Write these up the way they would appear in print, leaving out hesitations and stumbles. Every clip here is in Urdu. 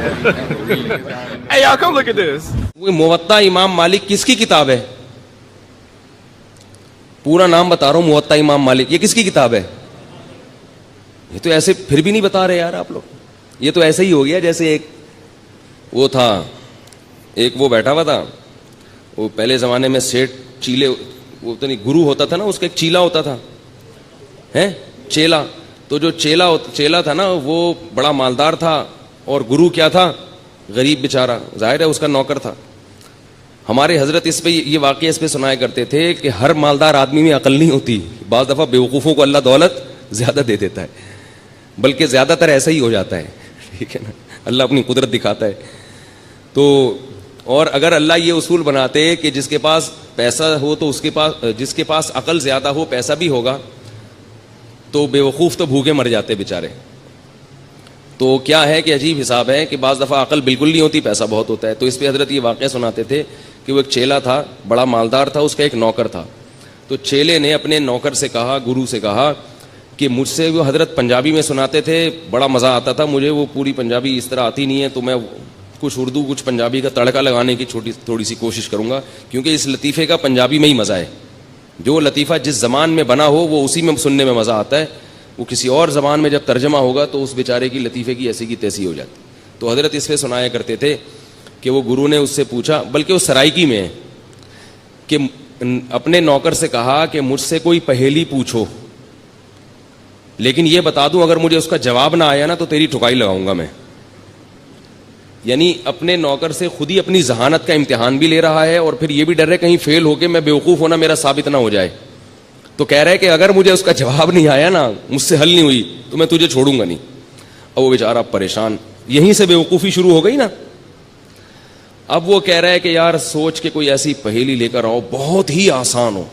Hey, y'all, come look at this. وہ موطا امام مالک کس کی کتاب ہے؟ پورا نام بتا رہا ہوں، موطا امام مالک، یہ کس کی کتاب ہے؟ یہ تو ایسے پھر بھی نہیں بتا رہے یار آپ لوگ. یہ تو ایسے ہی ہو گیا جیسے ایک وہ تھا، ایک وہ بیٹھا ہوا تھا، وہ پہلے زمانے میں سیٹ چیلے، وہ تو نہیں گرو ہوتا تھا نا، اس کا ایک چیلا ہوتا تھا، ہے چیلا. تو جو چیلا تھا نا وہ بڑا مالدار تھا، اور گرو کیا تھا؟ غریب بیچارہ، ظاہر ہے اس کا نوکر تھا. ہمارے حضرت اس پہ یہ واقعہ اس پہ سنایا کرتے تھے کہ ہر مالدار آدمی میں عقل نہیں ہوتی، بعض دفعہ بیوقوفوں کو اللہ دولت زیادہ دے دیتا ہے، بلکہ زیادہ تر ایسا ہی ہو جاتا ہے. ٹھیک ہے نا، اللہ اپنی قدرت دکھاتا ہے. تو اور اگر اللہ یہ اصول بناتے کہ جس کے پاس پیسہ ہو تو اس کے پاس، جس کے پاس عقل زیادہ ہو پیسہ بھی ہوگا، تو بیوقوف تو بھوکے مر جاتے بیچارے. تو کیا ہے کہ عجیب حساب ہے کہ بعض دفعہ عقل بالکل نہیں ہوتی، پیسہ بہت ہوتا ہے. تو اس پہ حضرت یہ واقعہ سناتے تھے کہ وہ ایک چیلا تھا، بڑا مالدار تھا، اس کا ایک نوکر تھا. تو چیلے نے اپنے نوکر سے کہا، گرو سے کہا کہ مجھ سے، وہ حضرت پنجابی میں سناتے تھے، بڑا مزہ آتا تھا مجھے، وہ پوری پنجابی اس طرح آتی نہیں ہے، تو میں کچھ اردو کچھ پنجابی کا تڑکا لگانے کی تھوڑی سی کوشش کروں گا، کیونکہ اس لطیفے کا پنجابی میں ہی مزہ ہے. جو لطیفہ جس زبان میں بنا ہو وہ اسی میں سننے میں مزہ آتا ہے، وہ کسی اور زبان میں جب ترجمہ ہوگا تو اس بیچارے کی لطیفے کی ایسی کی تیسی ہو جاتی. تو حضرت اس پہ سنایا کرتے تھے کہ وہ گرو نے اس سے پوچھا، بلکہ وہ سرائکی میں ہے، کہ اپنے نوکر سے کہا کہ مجھ سے کوئی پہیلی پوچھو، لیکن یہ بتا دوں اگر مجھے اس کا جواب نہ آیا نا تو تیری ٹھکائی لگاؤں گا میں. یعنی اپنے نوکر سے خود ہی اپنی ذہانت کا امتحان بھی لے رہا ہے، اور پھر یہ بھی ڈر ہے کہیں فیل ہو کے میں بیوقوف ہونا میرا ثابت نہ ہو جائے. تو کہہ رہے کہ اگر مجھے اس کا جواب نہیں آیا نا، مجھ سے حل نہیں ہوئی، تو میں تجھے چھوڑوں گا نہیں. اب وہ بیچارہ پریشان، یہیں سے بیوقوفی شروع ہو گئی نا. اب وہ کہہ رہا ہے کہ یار سوچ کے کوئی ایسی پہیلی لے کر آؤ بہت ہی آسان ہو،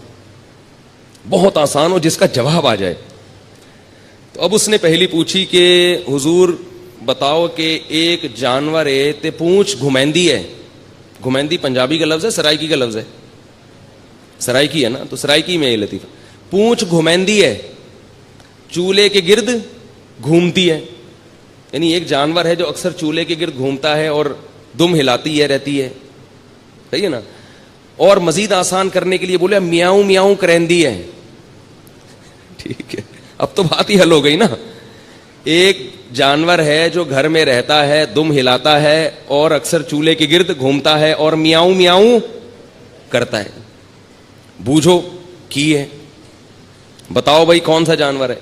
بہت آسان ہو، جس کا جواب آ جائے. تو اب اس نے پہلی پوچھی کہ حضور بتاؤ کہ ایک جانور ہے تے پونچھ گھمیندی ہے. گھمیندی پنجابی کا لفظ ہے، سرائکی کا لفظ ہے، سرائکی ہے نا، تو سرائکی میں یہ لطیفہ. پونچھ گھمیندی ہے، چولہے کے گرد گھومتی ہے. یعنی ایک جانور ہے جو اکثر چولہے کے گرد گھومتا ہے اور دم ہلاتی ہے رہتی ہے، صحیح ہے نا. اور مزید آسان کرنے کے لیے بولے میاؤں میاؤں کرندی ہے. ٹھیک ہے، اب تو بات ہی حل ہو گئی نا. ایک جانور ہے جو گھر میں رہتا ہے، دم ہلاتا ہے اور اکثر چولہے کے گرد گھومتا ہے اور میاؤں میاؤں کرتا ہے. بوجھو کی ہے، بتاؤ بھائی کون سا جانور ہے.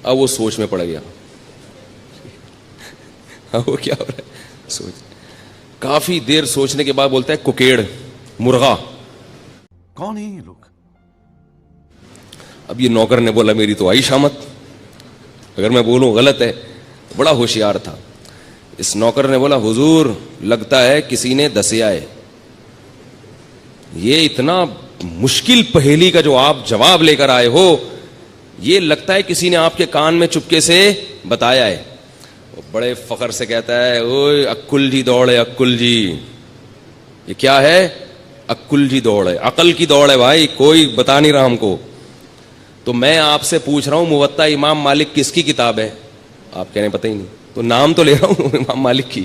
اب وہ سوچ میں پڑ گیا. وہ کیا ہو رہا ہے، سوچ. کافی دیر سوچنے کے بعد بولتا ہے ککیڑ، مرغا. کون ہے یہ لوگ؟ اب یہ نوکر نے بولا میری تو آئی شامت، اگر میں بولوں غلط ہے. بڑا ہوشیار تھا. اس نوکر نے بولا حضور لگتا ہے کسی نے دسیا ہے، یہ اتنا مشکل پہیلی کا جو آپ جواب لے کر آئے ہو، یہ لگتا ہے کسی نے آپ کے کان میں چپکے سے بتایا ہے. بڑے فخر سے کہتا ہے اوئے عقل جی دوڑ ہے، عقل جی. یہ کیا ہے؟ عقل جی دوڑ ہے، عقل کی دوڑ ہے بھائی، کوئی بتا نہیں رہا ہم کو. تو میں آپ سے پوچھ رہا ہوں موطا امام مالک کس کی کتاب ہے؟ آپ کہہ رہے ہیں پتہ ہی نہیں. تو نام تو لے رہا ہوں امام مالک کی.